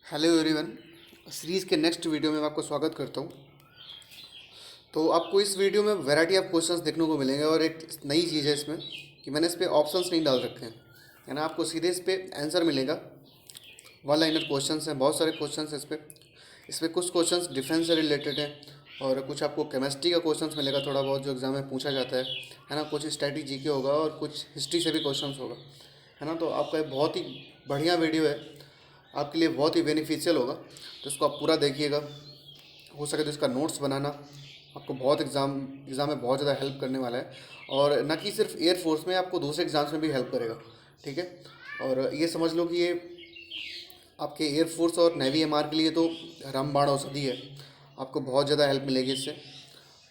Hello everyone. Series के next video में मैं आपको स्वागत करता हूँ। तो आपको इस वीडियो में वैरायटी ऑफ क्वेश्चंस देखने को मिलेंगे और एक नई चीज़ है इसमें कि मैंने इस पे ऑप्शंस नहीं डाल रखे हैं, है ना। आपको सीधे इस पे आंसर मिलेगा। वन लाइनर क्वेश्चंस हैं, बहुत सारे क्वेश्चंस हैं इस पे कुछ क्वेश्चंस डिफेंस से रिलेटेड हैं और कुछ आपको केमिस्ट्री का क्वेश्चंस मिलेगा थोड़ा बहुत जो एग्ज़ाम में पूछा जाता है ना। कुछ स्ट्रैटेजी के होगा और कुछ हिस्ट्री से भी क्वेश्चंस होगा, है ना। तो आपका एक बहुत ही बढ़िया वीडियो है, आपके लिए बहुत ही बेनिफिशियल होगा। तो इसको आप पूरा देखिएगा, हो सके तो इसका नोट्स बनाना, आपको बहुत एग्ज़ाम में बहुत ज़्यादा हेल्प करने वाला है। और न कि सिर्फ एयरफोर्स में, आपको दूसरे एग्ज़ाम्स में भी हेल्प करेगा, ठीक है। और ये समझ लो कि ये आपके एयरफोर्स और नेवी एमआर के लिए तो रामबाण औषधि है, आपको बहुत ज़्यादा हेल्प मिलेगी इससे।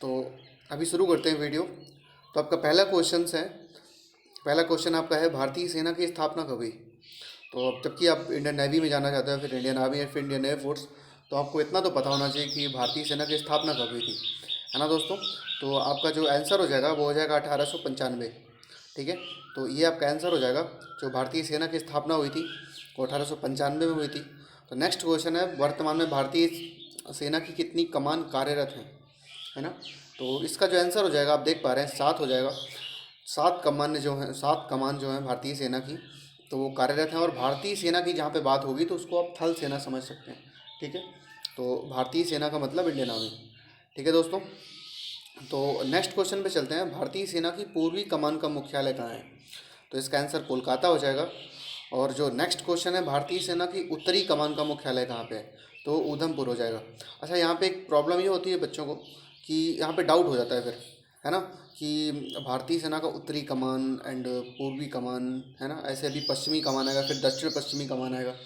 तो अभी शुरू करते हैं वीडियो। तो आपका पहला क्वेश्चन आपका है, भारतीय सेना की स्थापना कब हुई। तो अब जबकि आप इंडियन नेवी में जाना चाहते हो, फिर इंडियन आर्मी या फिर इंडियन एयरफोर्स, तो आपको इतना तो पता होना चाहिए कि भारतीय सेना की स्थापना कब हुई थी, है ना दोस्तों। तो आपका जो आंसर हो जाएगा वो हो जाएगा 1895, ठीक है। तो ये आपका आंसर हो जाएगा, जो भारतीय सेना की स्थापना हुई थी वो 1895 में हुई थी। तो नेक्स्ट क्वेश्चन है, वर्तमान में भारतीय सेना की कितनी कमान कार्यरत हैं, है ना। तो इसका जो आंसर हो जाएगा आप देख पा रहे हैं, 7 हो जाएगा। 7 कमान जो हैं भारतीय सेना की, तो वो कार्यरत हैं। और भारतीय सेना की जहाँ पे बात होगी तो उसको आप थल सेना समझ सकते हैं, ठीक है। तो भारतीय सेना का मतलब इंडियन आर्मी, ठीक है दोस्तों। तो नेक्स्ट क्वेश्चन पे चलते हैं, भारतीय सेना की पूर्वी कमान का मुख्यालय कहाँ है। तो इसका आंसर कोलकाता हो जाएगा। और जो नेक्स्ट क्वेश्चन है, भारतीय सेना की उत्तरी कमान का मुख्यालय कहाँ पे है, तो उधमपुर हो जाएगा। अच्छा, यहाँ पे एक प्रॉब्लम ये होती है बच्चों को कि यहाँ पे डाउट हो जाता है फिर, है ना, कि भारतीय सेना का उत्तरी कमान एंड पूर्वी कमान, है ना, ऐसे अभी पश्चिमी कमान आएगा, फिर दक्षिण पश्चिमी कमान आएगा, है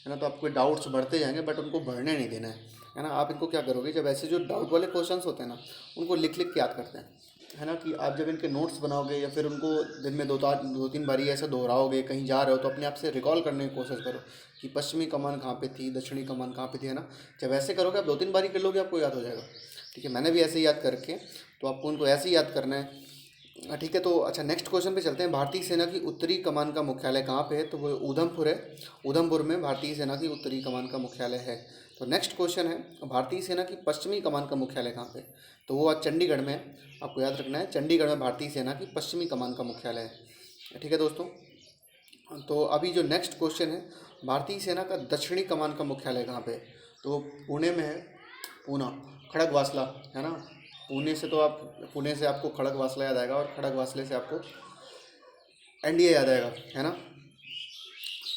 ना। तो आपके डाउट्स बढ़ते जाएंगे बट उनको बढ़ने नहीं देना है ना। आप इनको क्या करोगे, जब ऐसे जो डाउट वाले क्वेश्चंस होते हैं ना, उनको लिख लिख के याद करते हैं, है ना। कि आप जब इनके नोट्स बनाओगे या फिर उनको दिन में दो तीन बारी ऐसे दोहराओगे, कहीं जा रहे हो तो अपने आप से रिकॉल करने की कोशिश करो कि पश्चिमी कमान कहाँ पे थी, दक्षिणी कमान कहाँ पे थी, है ना। जब ऐसे करोगे, आप 2-3 बारी कर लोगे, आपको याद हो जाएगा, ठीक है। मैंने भी ऐसे ही याद करके, तो आपको उनको ऐसे ही याद करना है, ठीक है। तो अच्छा, नेक्स्ट क्वेश्चन पे चलते हैं, भारतीय सेना की उत्तरी कमान का मुख्यालय कहाँ पे है, तो वो उधमपुर है। उधमपुर में भारतीय सेना की उत्तरी कमान का मुख्यालय है। तो नेक्स्ट क्वेश्चन है, भारतीय सेना की पश्चिमी कमान का मुख्यालय कहाँ पे है, तो वो आज चंडीगढ़ में है। आपको याद रखना है, चंडीगढ़ में भारतीय सेना की पश्चिमी कमान का मुख्यालय है, ठीक है दोस्तों। तो अभी जो नेक्स्ट क्वेश्चन है, भारतीय सेना का दक्षिणी कमान का मुख्यालय कहाँ पे है, तो वो पुणे में है। पूना, खड़गवासला, है ना। पुणे से आपको खड़गवासला याद आएगा और खड़गवासले से आपको एनडीए याद आएगा, है ना।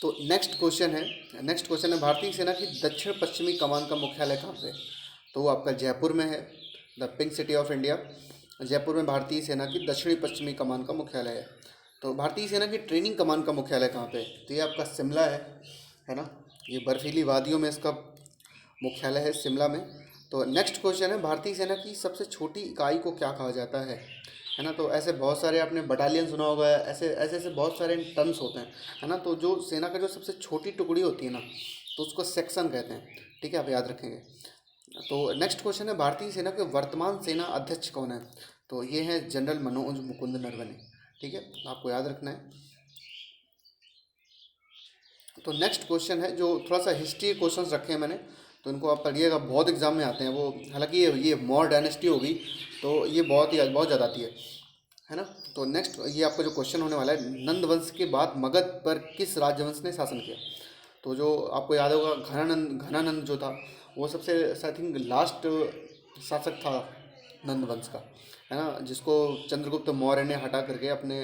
तो नेक्स्ट क्वेश्चन है, भारतीय सेना की दक्षिण पश्चिमी कमान का मुख्यालय कहाँ पे है, तो वो आपका जयपुर में है, the pink city of India. Jaipur में भारतीय सेना की दक्षिणी पश्चिमी कमान का मुख्यालय है। तो भारतीय सेना की ट्रेनिंग कमान का मुख्यालय कहाँ पे है, तो ये आपका शिमला है ना। ये बर्फीली वादियों में इसका मुख्यालय है, शिमला में। तो नेक्स्ट क्वेश्चन है, भारतीय सेना की सबसे छोटी इकाई को क्या कहा जाता है ना। तो ऐसे बहुत सारे आपने बटालियन सुना होगा, ऐसे ऐसे ऐसे बहुत सारे टर्म्स होते हैं, है ना। तो जो सेना का जो सबसे छोटी टुकड़ी होती है ना, तो उसको सेक्शन कहते हैं, ठीक है, आप याद रखेंगे। तो नेक्स्ट क्वेश्चन है, भारतीय सेना के वर्तमान सेना अध्यक्ष कौन है, तो ये हैं जनरल मनोज मुकुंद नरवणे, ठीक है, आपको याद रखना है। तो नेक्स्ट क्वेश्चन है, जो थोड़ा सा हिस्ट्री क्वेश्चंस रखे हैं मैंने, तो इनको आप पढ़िएगा, बहुत एग्जाम में आते हैं वो। हालांकि ये मौर्य डायनेस्टी होगी, तो ये बहुत ज़्यादा आती है ना। तो नेक्स्ट ये आपका जो क्वेश्चन होने वाला है, नंद वंश के बाद मगध पर किस राजवंश ने शासन किया। तो जो आपको याद होगा, घनानंद जो था, वो सबसे आई थिंक लास्ट शासक था नंद वंश का, है ना, जिसको चंद्रगुप्त मौर्य ने हटा करके अपने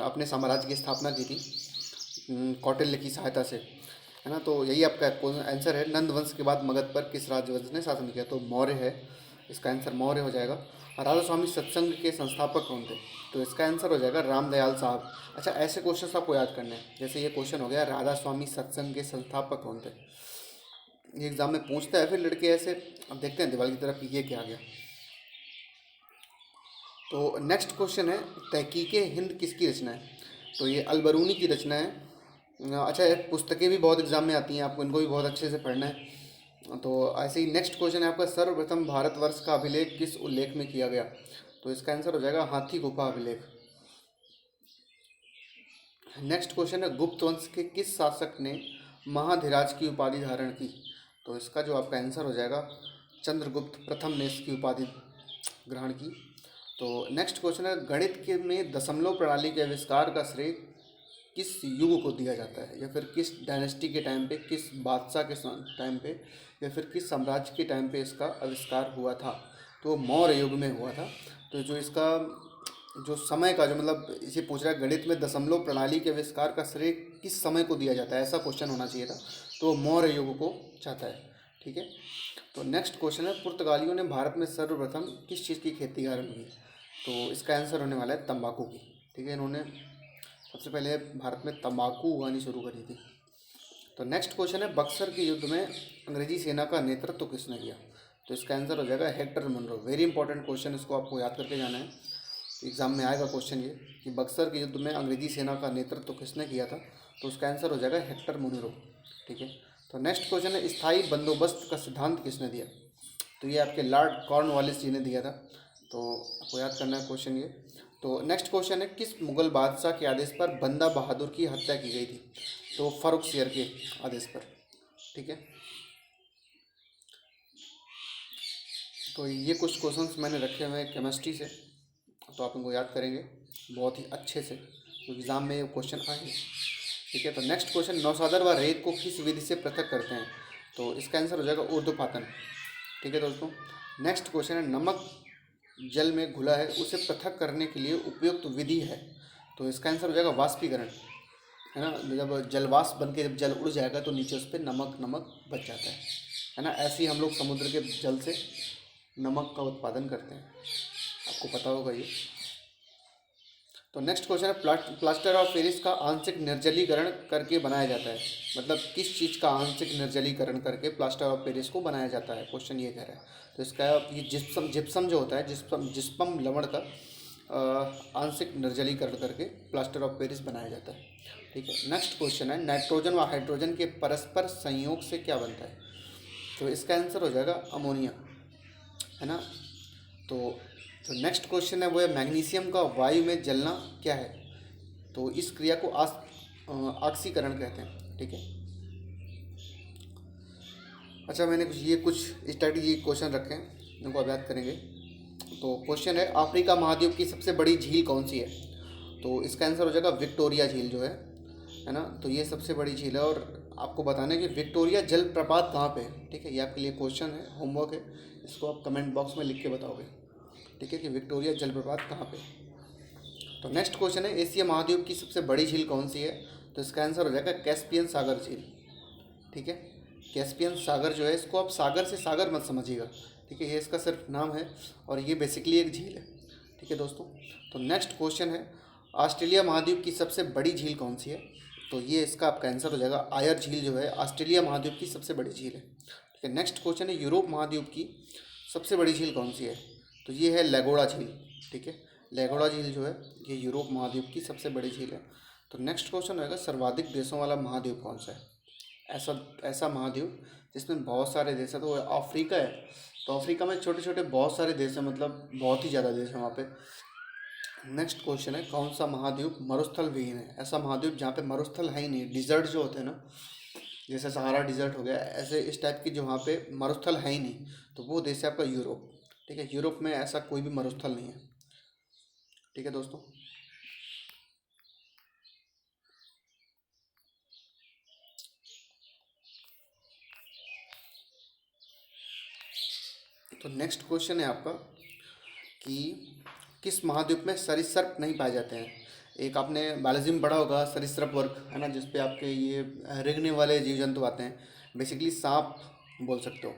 अपने साम्राज्य की स्थापना की थी, कौटिल्य की सहायता से, है ना। तो यही आपका आंसर है, नंद वंश के बाद मगध पर किस राजवंश ने शासन किया, तो मौर्य है, इसका आंसर मौर्य हो जाएगा। और राधा स्वामी सत्संग के संस्थापक कौन थे, तो इसका आंसर हो जाएगा रामदयाल साहब। अच्छा, ऐसे क्वेश्चन आपको याद करने हैं, जैसे ये क्वेश्चन हो गया, राधा स्वामी सत्संग के संस्थापक कौन थे, ये एग्जाम में पूछता है फिर लड़के ऐसे। अब देखते हैं दिवाली की तरफ ये क्या आ गया। तो नेक्स्ट क्वेश्चन है, तहकीक हिंद किसकी रचना है, तो ये अलबरूनी की रचना है। अच्छा, ये पुस्तकें भी बहुत एग्जाम में आती हैं, आपको इनको भी बहुत अच्छे से पढ़ना है। तो ऐसे ही नेक्स्ट क्वेश्चन है आपका, सर्वप्रथम भारतवर्ष का अभिलेख किस उल्लेख में किया गया, तो इसका आंसर हो जाएगा हाथी गुफा अभिलेख। नेक्स्ट क्वेश्चन है, गुप्त वंश के किस शासक ने महाधिराज की उपाधि धारण की? तो इसका जो आपका आंसर हो जाएगा, चंद्रगुप्त प्रथम ने इसकी उपाधि ग्रहण की। तो नेक्स्ट क्वेश्चन है, गणित के में दशमलव प्रणाली के आविष्कार का श्रेय किस युग को दिया जाता है, या फिर किस डायनेस्टी के टाइम पे, किस बादशाह के टाइम पे, या फिर किस साम्राज्य के टाइम पे इसका आविष्कार हुआ था? तो मौर्य युग में हुआ था। तो जो इसका जो समय का जो मतलब इसे पूछ रहा है, गणित में दशमलव प्रणाली के आविष्कार का श्रेय किस समय को दिया जाता है, ऐसा क्वेश्चन होना चाहिए था। तो वो मौर्य युग को चाहता है। ठीक है। तो नेक्स्ट क्वेश्चन है, पुर्तगालियों ने भारत में सर्वप्रथम किस चीज़ की खेती आरंभ की? तो इसका आंसर होने वाला है तंबाकू की। ठीक है, इन्होंने सबसे पहले भारत में तंबाकू उगानी शुरू करी थी। तो नेक्स्ट क्वेश्चन है, बक्सर के युद्ध में अंग्रेजी सेना का नेतृत्व किसने किया? तो इसका आंसर हो जाएगा Hector Munro. Very important question, इसको आपको याद करके जाना है, एग्जाम में आएगा क्वेश्चन ये कि बक्सर के युद्ध में अंग्रेजी सेना का नेतृत्व किसने किया था? तो उसका आंसर हो जाएगा हेक्टर मनरो। ठीक है। तो नेक्स्ट क्वेश्चन है, स्थायी बंदोबस्त का सिद्धांत किसने दिया? तो ये आपके लॉर्ड कॉर्नवालिस जी ने दिया था। तो आपको याद करना है क्वेश्चन ये। तो नेक्स्ट क्वेश्चन है, किस मुगल बादशाह के आदेश पर बंदा बहादुर की हत्या की गई थी? तो फर्रुखसियर के आदेश पर। ठीक है। तो ये कुछ क्वेश्चंस मैंने रखे हुए हैं केमिस्ट्री से, तो आप इनको याद करेंगे बहुत ही अच्छे से, तो एग्ज़ाम में क्वेश्चन आएंगे। ठीक है। तो नेक्स्ट क्वेश्चन, नौशादर व रेत को किस विधि से पृथक करते हैं? तो इसका आंसर हो जाएगा ऊर्ध्वपातन। ठीक है दोस्तों। नेक्स्ट क्वेश्चन है, नमक जल में घुला है, उसे पृथक करने के लिए उपयुक्त विधि है? तो इसका आंसर हो जाएगा वाष्पीकरण। है ना, जब जलवाष्प बन के जब जल उड़ जाएगा तो नीचे उस पर नमक नमक बच जाता है ना। ऐसे ही हम लोग समुद्र के जल से नमक का उत्पादन करते हैं, आपको पता होगा ये। तो नेक्स्ट क्वेश्चन है, प्लास्टर ऑफ पेरिस का आंशिक निर्जलीकरण करके बनाया जाता है? मतलब किस चीज़ का आंशिक निर्जलीकरण करके प्लास्टर ऑफ पेरिस को बनाया जाता है, क्वेश्चन ये कह रहा है। तो इसका ये जिप्सम जिप्सम जो होता है, जिप्सम लवण का आंशिक निर्जलीकरण करके प्लास्टर ऑफ पेरिस बनाया जाता है। ठीक है। नेक्स्ट क्वेश्चन है, नाइट्रोजन व हाइड्रोजन के परस्पर संयोग से क्या बनता है? तो इसका आंसर हो जाएगा अमोनिया। है ना। तो जो नेक्स्ट क्वेश्चन है वो है, मैग्नीशियम का वायु में जलना क्या है? तो इस क्रिया को ऑक्सीकरण कहते हैं। ठीक है। अच्छा, मैंने कुछ स्ट्रैटेजी क्वेश्चन रखे हैं, इनको आप याद करेंगे। तो क्वेश्चन है, अफ्रीका महाद्वीप की सबसे बड़ी झील कौन सी है? तो इसका आंसर हो जाएगा विक्टोरिया झील जो है ना। तो ये सबसे बड़ी झील है, और आपको बताना है कि विक्टोरिया जलप्रपात कहाँ पे है। ठीक है, ये आपके लिए क्वेश्चन है, होमवर्क है, इसको आप कमेंट बॉक्स में लिख के बताओगे। ठीक है, कि विक्टोरिया जलप्रपात कहाँ पे है। तो नेक्स्ट क्वेश्चन है, एशिया महाद्वीप की सबसे बड़ी झील कौन सी है? तो इसका आंसर हो जाएगा कैस्पियन सागर झील। ठीक है। कैस्पियन सागर जो है, इसको आप सागर से सागर मत समझिएगा। ठीक है, ये इसका सिर्फ नाम है, और ये बेसिकली एक झील है। ठीक है दोस्तों। तो नेक्स्ट क्वेश्चन है, ऑस्ट्रेलिया महाद्वीप की सबसे बड़ी झील कौन सी है? तो ये इसका आपका आंसर हो जाएगा आयर झील जो है, ऑस्ट्रेलिया महाद्वीप की सबसे बड़ी झील है। ठीक है। नेक्स्ट क्वेश्चन है, यूरोप महाद्वीप की सबसे बड़ी झील कौन सी है? तो ये है लेगोड़ा झील। ठीक है, लेगोड़ा झील जो है ये यूरोप महाद्वीप की सबसे बड़ी झील है। तो नेक्स्ट क्वेश्चन होगा, सर्वाधिक देशों वाला महाद्वीप कौन सा है? ऐसा ऐसा महाद्वीप जिसमें बहुत सारे देश है, तो वो अफ्रीका है। तो अफ्रीका में छोटे छोटे बहुत सारे देश हैं, मतलब बहुत ही ज़्यादा देश हैं वहाँ पे। नेक्स्ट क्वेश्चन है, कौन सा महाद्वीप मरुस्थल विहीन है? ऐसा महाद्वीप जहाँ पे मरुस्थल है ही नहीं, डिजर्ट जो होते हैं ना, जैसे सहारा डिजर्ट हो गया, ऐसे इस टाइप की जो वहाँ पे मरुस्थल है ही नहीं, तो वो देश है आपका यूरोप। ठीक है, यूरोप में ऐसा कोई भी मरुस्थल नहीं है। ठीक है दोस्तों। तो नेक्स्ट क्वेश्चन है आपका कि किस महाद्वीप में सरीसृप नहीं पाए जाते हैं? एक आपने बायोलॉजी में पढ़ा होगा सरीसृप वर्ग, है ना, जिसपे आपके ये रेंगने वाले जीव जंतु आते हैं, बेसिकली सांप बोल सकते हो,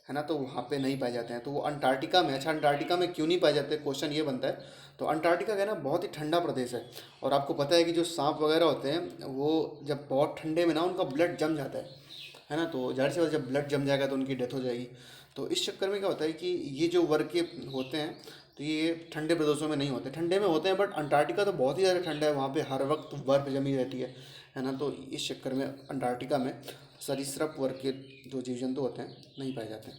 है ना। तो वहाँ पे नहीं पाए जाते हैं, तो वो अंटार्कटिका में। अच्छा, अंटार्कटिका में क्यों नहीं पाए जाते, क्वेश्चन ये बनता है। तो अंटार्कटिका का ना बहुत ही ठंडा प्रदेश है, और आपको पता है कि जो सांप वगैरह होते हैं वो जब बहुत ठंडे में ना उनका ब्लड जम जाता है ना। तो जाहिर सी बात, जब ब्लड जम जाएगा तो उनकी डेथ हो जाएगी। तो इस चक्कर में क्या होता है कि ये जो वर्ग के होते हैं, तो ये ठंडे प्रदेशों में नहीं होते, ठंडे में होते हैं, बट अंटार्कटिका तो बहुत ही ज़्यादा ठंडा है, वहाँ पे हर वक्त बर्फ़ जमी रहती है ना। तो इस चक्कर में अंटार्कटिका में सरीसृप वर्ग के जो जीव जंतु होते हैं नहीं पाए जाते हैं।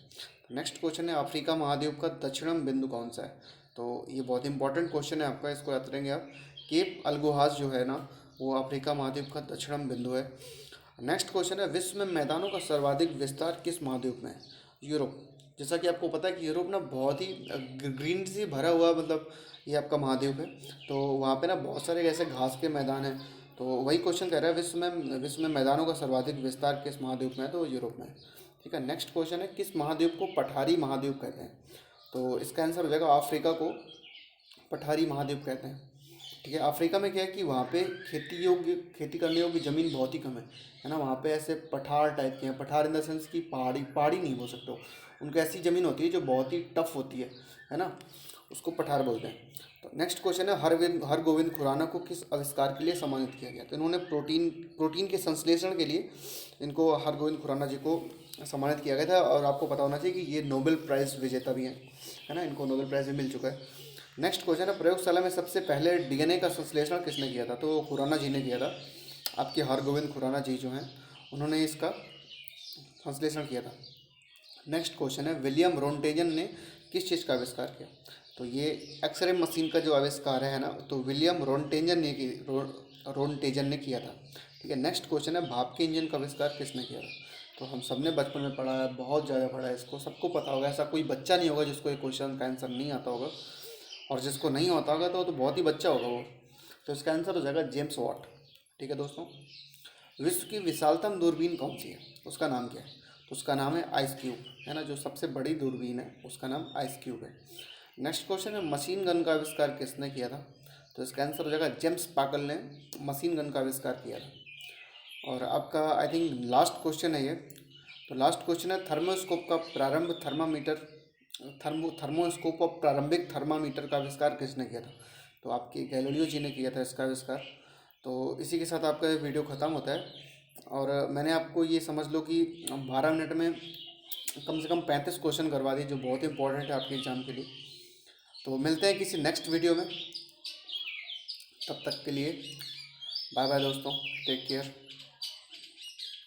नेक्स्ट क्वेश्चन है, अफ्रीका महाद्वीप का दक्षिणम बिंदु कौन सा है? तो ये बहुत इंपॉर्टेंट क्वेश्चन है आपका, इसको याद करेंगे आप। केप अलगोहास जो है ना, वो अफ्रीका महाद्वीप का दक्षिणम बिंदु है। नेक्स्ट क्वेश्चन है, विश्व में मैदानों का सर्वाधिक विस्तार किस महाद्वीप में है? यूरोप। जैसा कि आपको पता है कि यूरोप ना बहुत ही ग्रीन से भरा हुआ, मतलब ये आपका महाद्वीप है। तो वहाँ पे ना बहुत सारे ऐसे घास के मैदान हैं। तो वही क्वेश्चन कह रहा है, विश्व में मैदानों का सर्वाधिक विस्तार किस महाद्वीप में है? तो यूरोप में है। ठीक है, नेक्स्ट क्वेश्चन है, किस महाद्वीप को पठारी महाद्वीप कहते हैं? तो इसका आंसर हो जाएगा अफ्रीका को पठारी महाद्वीप कहते हैं। ठीक है, अफ्रीका में क्या है कि वहाँ पे खेती करने योग्य ज़मीन बहुत ही कम है ना। वहाँ पे ऐसे पठार टाइप के हैं, पठार इन द सेंस की पहाड़ी पहाड़ी नहीं बोल सकते हो, उनको ऐसी ज़मीन होती है जो बहुत ही टफ होती है ना, उसको पठार बोलते हैं। तो नेक्स्ट क्वेश्चन है, हरगोविंद खुराना को किस आविष्कार के लिए सम्मानित किया गया? तो इन्होंने प्रोटीन के संश्लेषण के लिए इनको हरगोविंद खुराना जी को सम्मानित किया गया था। और आपको पता होना चाहिए कि ये नोबेल प्राइज़ विजेता भी हैं, है ना, इनको नोबेल प्राइज़ भी मिल चुका है। नेक्स्ट क्वेश्चन है, प्रयोगशाला में सबसे पहले डीएनए का संश्लेषण किसने किया था? तो खुराना जी ने किया था। आपके हरगोविंद खुराना जी जो हैं, उन्होंने इसका संश्लेषण किया था। नेक्स्ट क्वेश्चन है, विलियम रोनटेजन ने किस चीज़ का आविष्कार किया? तो ये एक्सरे मशीन का जो आविष्कार है ना, तो विलियम रोनटेजन ने किया था। ठीक है, नेक्स्ट क्वेश्चन है, भाप के इंजन का आविष्कार किसने किया था? तो हम सब ने बचपन में पढ़ा है, बहुत ज़्यादा पढ़ा है, इसको सबको पता होगा। ऐसा कोई बच्चा नहीं होगा जिसको ये क्वेश्चन का आंसर नहीं आता होगा, और जिसको नहीं होता होगा तो बहुत ही बच्चा होगा वो। तो इसका आंसर हो जाएगा जेम्स वॉट। ठीक है दोस्तों, विश्व की विशालतम दूरबीन कौन सी है? उसका नाम क्या है? तो उसका नाम है आइस क्यूब, है ना, जो सबसे बड़ी दूरबीन है उसका नाम आइस क्यूब है। नेक्स्ट क्वेश्चन है, मशीन गन का आविष्कार किसने किया था? तो इसका आंसर हो जाएगा जेम्स पाकल ने मशीन गन का आविष्कार किया था। और आपका आई थिंक लास्ट क्वेश्चन है ये। तो लास्ट क्वेश्चन है, थर्मोस्कोप ऑफ प्रारंभिक थर्मामीटर का आविष्कार किसने किया था? तो आपके गैलीलियो जी ने किया था इसका आविष्कार। तो इसी के साथ आपका ये वीडियो ख़त्म होता है। और मैंने आपको ये समझ लो कि 12 मिनट में कम से कम 35 क्वेश्चन करवा दिए, जो बहुत इंपॉर्टेंट है आपके एग्ज़ाम के लिए। तो मिलते हैं किसी नेक्स्ट वीडियो में, तब तक के लिए बाय बाय दोस्तों, टेक केयर।